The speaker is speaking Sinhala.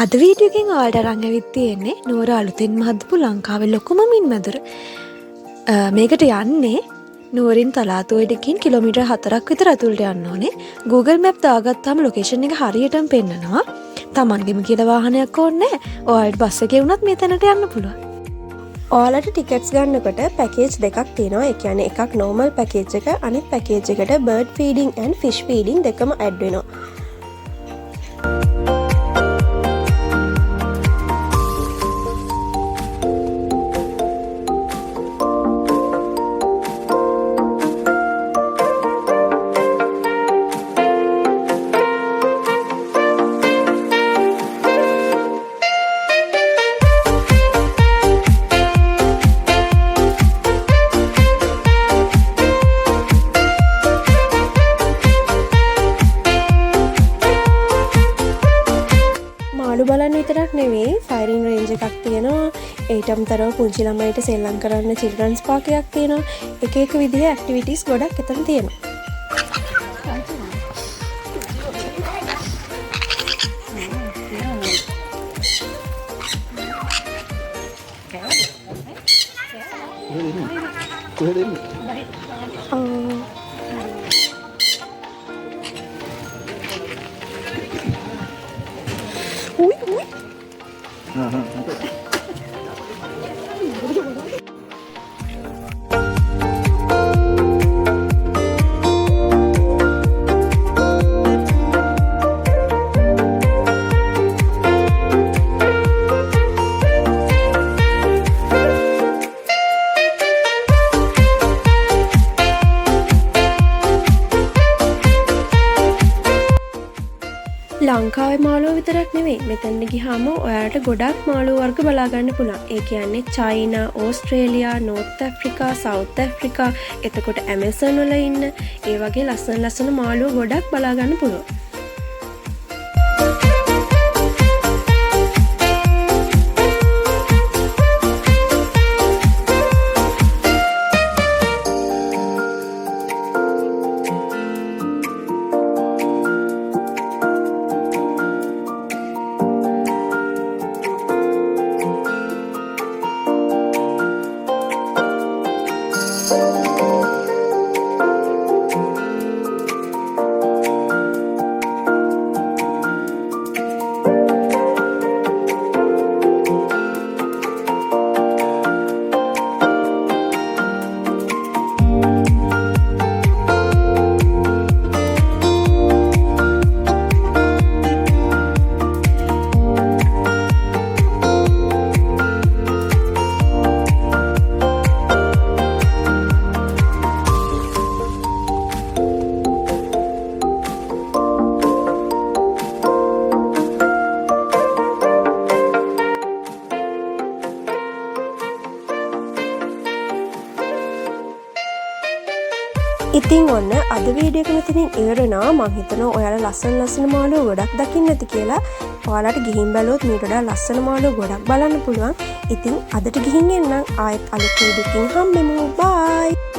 අද වීඩියෝ එකෙන් ඔයාලට අරන් ඇවිත් තියෙන්නේ නෝර අලුතෙන්ම හදපු ලංකාවේ ලොකුම මින්මැදුර. මේකට යන්නේ නෝරින් තලාතුවටකින් කිලෝමීටර් 4ක් විතර අතුලට යන්න ඕනේ. Google Map දාගත්තාම ලොකේෂන් එක හරියටම පෙන්නනවා. Tamanගෙම කියලා වාහනයක් ඕනේ නැහැ. ඔයාලට බස් එකේ වුණත් මේ තැනට යන්න පුළුවන්. ඔයාලට ටිකට්ස් ගන්නකොට පැකේජ් දෙකක් තියෙනවා. ඒ කියන්නේ එකක් normal පැකේජ් එක, අනිත් පැකේජ් එකට bird feeding and fish feeding දෙකම ඇඩ් වෙනවා. මාළු බලන්න විතරක් නෙවෙයි ෆයරින් රේන්ජ් එකක් තියෙනවා. ඒට අමතරව පුංචි ළමයිට සෙල්ලම් කරන්න චිල්ඩ්‍රන්ස් පාක් එකක් තියෙනවා. එක එක විදිහේ ඇක්ටිවිටීස් ගොඩක් එතන තියෙනවා. ලංකාවේ මාළුව විතරක් නෙවෙයි මෙතන ගියාම ඔයාලට ගොඩක් මාළු වර්ග බලා ගන්න පුළුවන්. ඒ කියන්නේ China, Australia, North Africa, South Africa, එතකොට ඇමේසන් වල ඉන්න ඒ වගේ ලස්සන මාළුව ගොඩක් බලා ගන්න පුළුවන්. ඉතින් ඔන්න අද වීඩියෝ එක මෙතනින් ඉවරනවා. මම හිතනවා ඔයාලා ලස්සන මාළු ගොඩක් දකින්න ඇති කියලා. ඔයාලට ගිහින් බැලුවොත් මීට වඩා ලස්සන මාළු ගොඩක් බලන්න පුළුවන්. ඉතින් අදට ගිහින් එන්නම්. ආයෙත් අලුත් වීඩියෝ එකකින් හම්බෙමු. බයි.